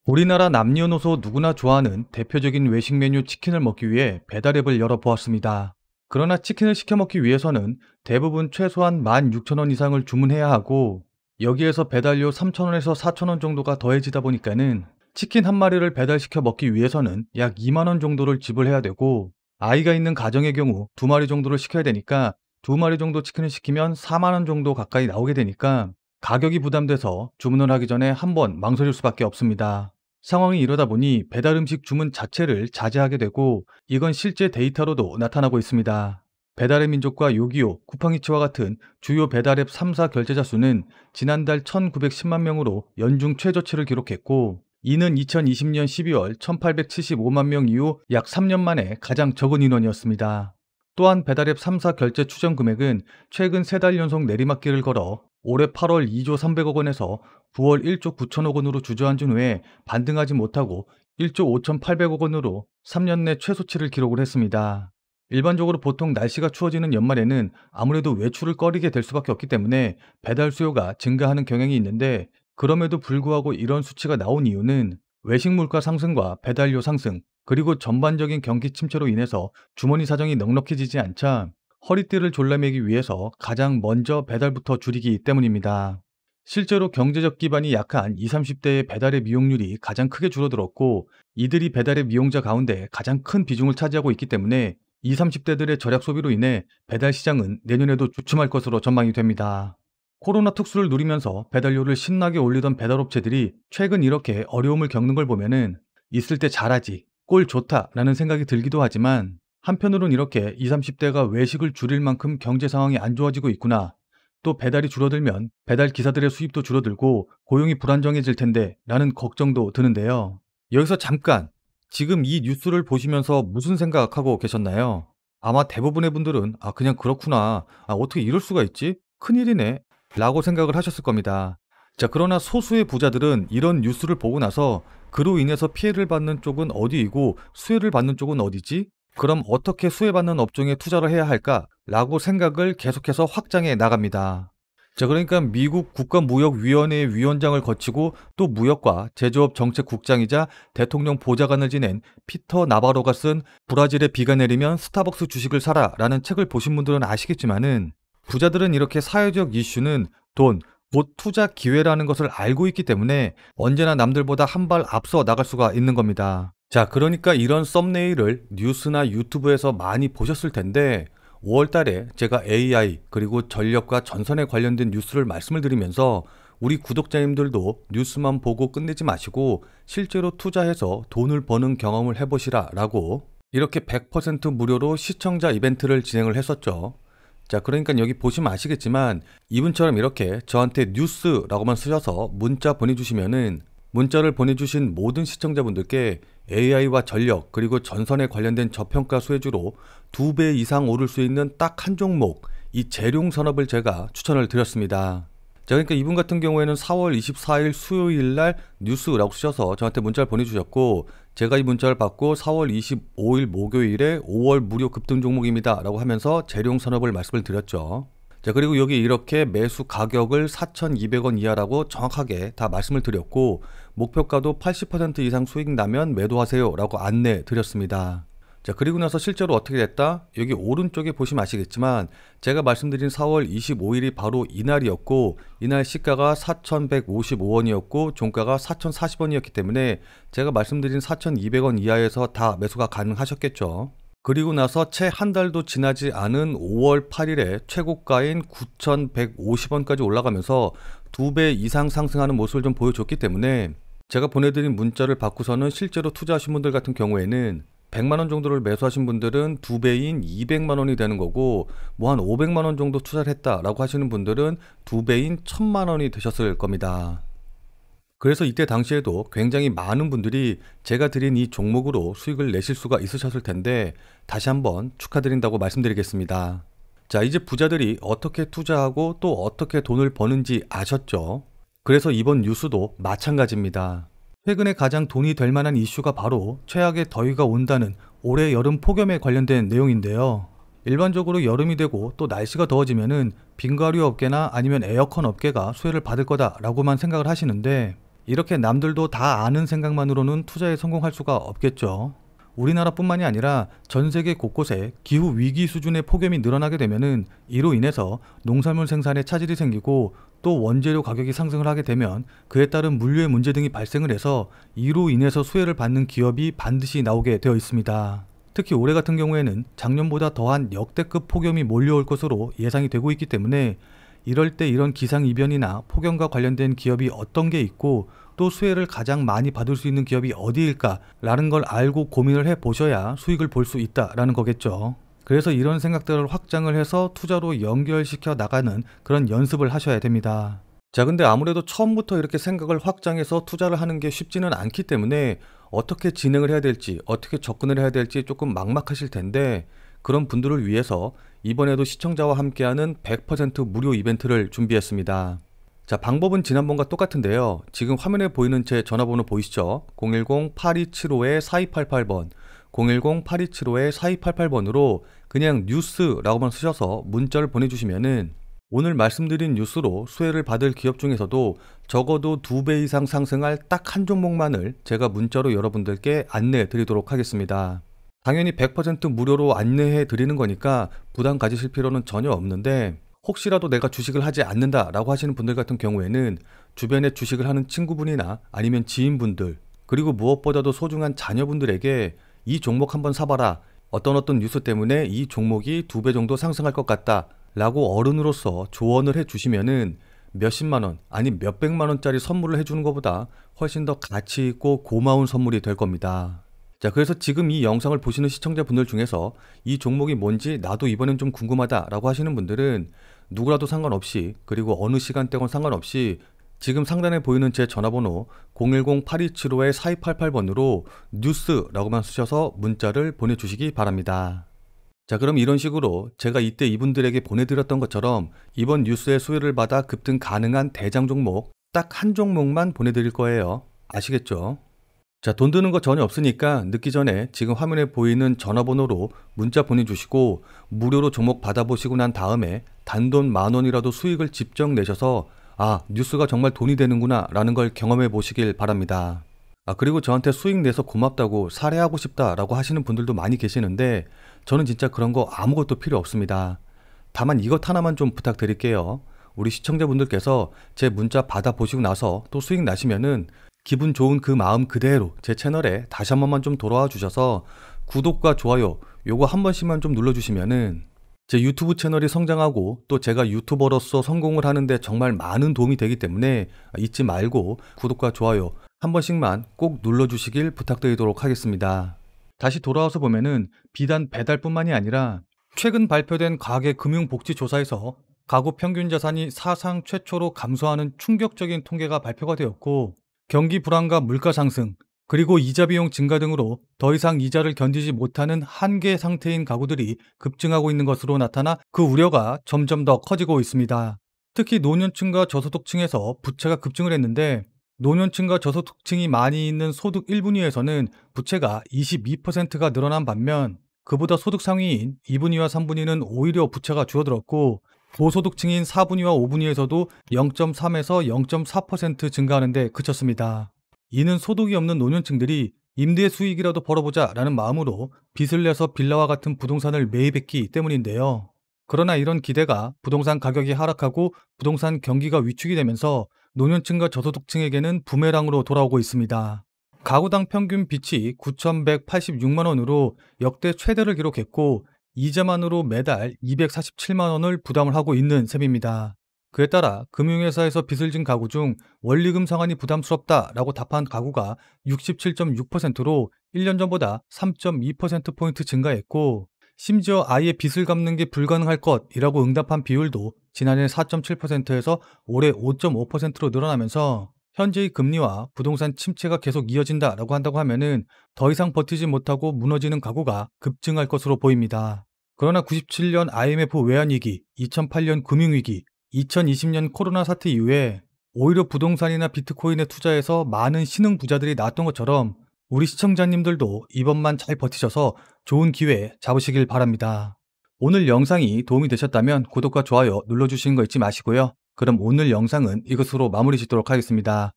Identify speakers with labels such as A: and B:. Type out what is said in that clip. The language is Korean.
A: 우리나라 남녀노소 누구나 좋아하는 대표적인 외식 메뉴 치킨을 먹기 위해 배달앱을 열어보았습니다. 그러나 치킨을 시켜 먹기 위해서는 대부분 최소한 16,000원 이상을 주문해야 하고 여기에서 배달료 3,000원에서 4,000원 정도가 더해지다 보니까는 치킨 한 마리를 배달시켜 먹기 위해서는 약 2만 원 정도를 지불해야 되고 아이가 있는 가정의 경우 2마리 정도를 시켜야 되니까 2마리 정도 치킨을 시키면 4만 원 정도 가까이 나오게 되니까 가격이 부담돼서 주문을 하기 전에 한번 망설일 수밖에 없습니다. 상황이 이러다 보니 배달 음식 주문 자체를 자제하게 되고 이건 실제 데이터로도 나타나고 있습니다. 배달의 민족과 요기요, 쿠팡이츠와 같은 주요 배달앱 3사 결제자 수는 지난달 1910만 명으로 연중 최저치를 기록했고 이는 2020년 12월 1875만 명 이후 약 3년 만에 가장 적은 인원이었습니다. 또한 배달앱 3사 결제 추정 금액은 최근 3달 연속 내리막길을 걸어 올해 8월 2조 300억 원에서 9월 1조 9천억 원으로 주저앉은 후에 반등하지 못하고 1조 5,800억 원으로 3년 내 최소치를 기록을 했습니다. 일반적으로 보통 날씨가 추워지는 연말에는 아무래도 외출을 꺼리게 될 수밖에 없기 때문에 배달 수요가 증가하는 경향이 있는데 그럼에도 불구하고 이런 수치가 나온 이유는 외식 물가 상승과 배달료 상승 그리고 전반적인 경기 침체로 인해서 주머니 사정이 넉넉해지지 않자 허리띠를 졸라매기 위해서 가장 먼저 배달부터 줄이기 때문입니다. 실제로 경제적 기반이 약한 20, 30대의 배달의 이용률이 가장 크게 줄어들었고 이들이 배달의 이용자 가운데 가장 큰 비중을 차지하고 있기 때문에 20, 30대들의 절약 소비로 인해 배달 시장은 내년에도 주춤할 것으로 전망이 됩니다. 코로나 특수를 누리면서 배달료를 신나게 올리던 배달업체들이 최근 이렇게 어려움을 겪는 걸 보면은 있을 때 잘하지, 꼴 좋다라는 생각이 들기도 하지만 한편으론 이렇게 20, 30대가 외식을 줄일 만큼 경제 상황이 안 좋아지고 있구나. 또 배달이 줄어들면 배달 기사들의 수입도 줄어들고 고용이 불안정해질 텐데 라는 걱정도 드는데요. 여기서 잠깐 지금 이 뉴스를 보시면서 무슨 생각하고 계셨나요? 아마 대부분의 분들은 그냥 그렇구나. 어떻게 이럴 수가 있지? 큰일이네. 라고 생각을 하셨을 겁니다. 자, 그러나 소수의 부자들은 이런 뉴스를 보고 나서 그로 인해서 피해를 받는 쪽은 어디이고 수혜를 받는 쪽은 어디지? 그럼 어떻게 수혜받는 업종에 투자를 해야 할까? 라고 생각을 계속해서 확장해 나갑니다. 자, 그러니까 미국 국가무역위원회의 위원장을 거치고 또 무역과 제조업 정책국장이자 대통령 보좌관을 지낸 피터 나바로가 쓴 브라질에 비가 내리면 스타벅스 주식을 사라 라는 책을 보신 분들은 아시겠지만은 부자들은 이렇게 사회적 이슈는 돈, 곧 투자 기회라는 것을 알고 있기 때문에 언제나 남들보다 한 발 앞서 나갈 수가 있는 겁니다. 자, 그러니까 이런 썸네일을 뉴스나 유튜브에서 많이 보셨을 텐데 5월 달에 제가 AI 그리고 전력과 전선에 관련된 뉴스를 말씀을 드리면서 우리 구독자님들도 뉴스만 보고 끝내지 마시고 실제로 투자해서 돈을 버는 경험을 해보시라 라고 이렇게 100% 무료로 시청자 이벤트를 진행을 했었죠. 자, 그러니까 여기 보시면 아시겠지만 이분처럼 이렇게 저한테 뉴스라고만 쓰셔서 문자 보내주시면은 문자를 보내주신 모든 시청자분들께 AI와 전력 그리고 전선에 관련된 저평가 수혜주로 2배 이상 오를 수 있는 딱 한 종목 이 재룡 산업을 제가 추천을 드렸습니다. 자, 그러니까 이분 같은 경우에는 4월 24일 수요일 날 뉴스라고 쓰셔서 저한테 문자를 보내주셨고 제가 이 문자를 받고 4월 25일 목요일에 5월 무료 급등 종목입니다 라고 하면서 재룡 산업을 말씀을 드렸죠. 자, 그리고 여기 이렇게 매수 가격을 4,200원 이하라고 정확하게 다 말씀을 드렸고 목표가도 80% 이상 수익 나면 매도하세요 라고 안내 드렸습니다. 자, 그리고 나서 실제로 어떻게 됐다? 여기 오른쪽에 보시면 아시겠지만 제가 말씀드린 4월 25일이 바로 이날이었고 이날 시가가 4,155원이었고 종가가 4,040원이었기 때문에 제가 말씀드린 4,200원 이하에서 다 매수가 가능하셨겠죠. 그리고 나서 채 한 달도 지나지 않은 5월 8일에 최고가인 9,150원까지 올라가면서 2배 이상 상승하는 모습을 좀 보여줬기 때문에 제가 보내드린 문자를 받고서는 실제로 투자하신 분들 같은 경우에는 100만원 정도를 매수하신 분들은 2배인 200만원이 되는 거고 뭐 한 500만원 정도 투자를 했다라고 하시는 분들은 2배인 1000만원이 되셨을 겁니다. 그래서 이때 당시에도 굉장히 많은 분들이 제가 드린 이 종목으로 수익을 내실 수가 있으셨을 텐데 다시 한번 축하드린다고 말씀드리겠습니다. 자, 이제 부자들이 어떻게 투자하고 또 어떻게 돈을 버는지 아셨죠? 그래서 이번 뉴스도 마찬가지입니다. 최근에 가장 돈이 될 만한 이슈가 바로 최악의 더위가 온다는 올해 여름 폭염에 관련된 내용인데요. 일반적으로 여름이 되고 또 날씨가 더워지면은 빙과류 업계나 아니면 에어컨 업계가 수혜를 받을 거다라고만 생각을 하시는데 이렇게 남들도 다 아는 생각만으로는 투자에 성공할 수가 없겠죠. 우리나라뿐만이 아니라 전 세계 곳곳에 기후 위기 수준의 폭염이 늘어나게 되면은 이로 인해서 농산물 생산에 차질이 생기고 또 원재료 가격이 상승을 하게 되면 그에 따른 물류의 문제 등이 발생을 해서 이로 인해서 수혜를 받는 기업이 반드시 나오게 되어 있습니다. 특히 올해 같은 경우에는 작년보다 더한 역대급 폭염이 몰려올 것으로 예상이 되고 있기 때문에 이럴 때 이런 기상이변이나 폭염과 관련된 기업이 어떤 게 있고 또 수혜를 가장 많이 받을 수 있는 기업이 어디일까 라는 걸 알고 고민을 해 보셔야 수익을 볼 수 있다라는 거겠죠. 그래서 이런 생각들을 확장을 해서 투자로 연결시켜 나가는 그런 연습을 하셔야 됩니다. 자, 근데 아무래도 처음부터 이렇게 생각을 확장해서 투자를 하는 게 쉽지는 않기 때문에 어떻게 진행을 해야 될지, 어떻게 접근을 해야 될지 조금 막막하실 텐데 그런 분들을 위해서 이번에도 시청자와 함께하는 100% 무료 이벤트를 준비했습니다. 자, 방법은 지난번과 똑같은데요. 지금 화면에 보이는 제 전화번호 보이시죠? 010-8275-4288번 010-8275-4288번으로 그냥 뉴스라고만 쓰셔서 문자를 보내주시면은 오늘 말씀드린 뉴스로 수혜를 받을 기업 중에서도 적어도 2배 이상 상승할 딱 한 종목만을 제가 문자로 여러분들께 안내해 드리도록 하겠습니다. 당연히 100% 무료로 안내해 드리는 거니까 부담 가지실 필요는 전혀 없는데 혹시라도 내가 주식을 하지 않는다라고 하시는 분들 같은 경우에는 주변에 주식을 하는 친구분이나 아니면 지인분들 그리고 무엇보다도 소중한 자녀분들에게 이 종목 한번 사봐라. 어떤 뉴스 때문에 이 종목이 2배 정도 상승할 것 같다. 라고 어른으로서 조언을 해 주시면은 몇십만 원, 아니 몇백만 원짜리 선물을 해주는 것보다 훨씬 더 가치 있고 고마운 선물이 될 겁니다. 자, 그래서 지금 이 영상을 보시는 시청자분들 중에서 이 종목이 뭔지 나도 이번엔 좀 궁금하다 라고 하시는 분들은 누구라도 상관없이 그리고 어느 시간대건 상관없이 지금 상단에 보이는 제 전화번호 010-8275-4288번으로 뉴스라고만 쓰셔서 문자를 보내주시기 바랍니다. 자, 그럼 이런 식으로 제가 이때 이분들에게 보내드렸던 것처럼 이번 뉴스의 수혜를 받아 급등 가능한 대장 종목 딱 한 종목만 보내드릴 거예요. 아시겠죠? 자, 돈 드는 거 전혀 없으니까 늦기 전에 지금 화면에 보이는 전화번호로 문자 보내주시고 무료로 종목 받아보시고 난 다음에 단돈 10,000원이라도 수익을 직접 내셔서 아, 뉴스가 정말 돈이 되는구나 라는 걸 경험해 보시길 바랍니다. 아, 그리고 저한테 수익 내서 고맙다고 사례하고 싶다라고 하시는 분들도 많이 계시는데 저는 진짜 그런 거 아무것도 필요 없습니다. 다만 이것 하나만 좀 부탁드릴게요. 우리 시청자분들께서 제 문자 받아보시고 나서 또 수익 나시면은 기분 좋은 그 마음 그대로 제 채널에 다시 한 번만 좀 돌아와 주셔서 구독과 좋아요 요거 한 번씩만 좀 눌러주시면은 제 유튜브 채널이 성장하고 또 제가 유튜버로서 성공을 하는데 정말 많은 도움이 되기 때문에 잊지 말고 구독과 좋아요 한 번씩만 꼭 눌러주시길 부탁드리도록 하겠습니다. 다시 돌아와서 보면은 비단 배달뿐만이 아니라 최근 발표된 가계금융복지조사에서 가구 평균 자산이 사상 최초로 감소하는 충격적인 통계가 발표가 되었고 경기 불안과 물가 상승 그리고 이자 비용 증가 등으로 더 이상 이자를 견디지 못하는 한계 상태인 가구들이 급증하고 있는 것으로 나타나 그 우려가 점점 더 커지고 있습니다. 특히 노년층과 저소득층에서 부채가 급증을 했는데 노년층과 저소득층이 많이 있는 소득 1분위에서는 부채가 22%가 늘어난 반면 그보다 소득 상위인 2분위와 3분위는 오히려 부채가 줄어들었고 고소득층인 4분위와 5분위에서도 0.3에서 0.4% 증가하는 데 그쳤습니다. 이는 소득이 없는 노년층들이 임대 수익이라도 벌어보자 라는 마음으로 빚을 내서 빌라와 같은 부동산을 매입했기 때문인데요. 그러나 이런 기대가 부동산 가격이 하락하고 부동산 경기가 위축이 되면서 노년층과 저소득층에게는 부메랑으로 돌아오고 있습니다. 가구당 평균 빚이 9,186만 원으로 역대 최대를 기록했고 이자만으로 매달 247만 원을 부담을 하고 있는 셈입니다. 그에 따라 금융회사에서 빚을 진 가구 중 원리금 상환이 부담스럽다라고 답한 가구가 67.6%로 1년 전보다 3.2%포인트 증가했고 심지어 아예 빚을 갚는 게 불가능할 것이라고 응답한 비율도 지난해 4.7%에서 올해 5.5%로 늘어나면서 현재의 금리와 부동산 침체가 계속 이어진다라고 한다고 하면은 더 이상 버티지 못하고 무너지는 가구가 급증할 것으로 보입니다. 그러나 97년 IMF 외환위기, 2008년 금융위기, 2020년 코로나 사태 이후에 오히려 부동산이나 비트코인에 투자해서 많은 신흥 부자들이 나왔던 것처럼 우리 시청자님들도 이번만 잘 버티셔서 좋은 기회 잡으시길 바랍니다. 오늘 영상이 도움이 되셨다면 구독과 좋아요 눌러주시는 거 잊지 마시고요. 그럼 오늘 영상은 이것으로 마무리 짓도록 하겠습니다.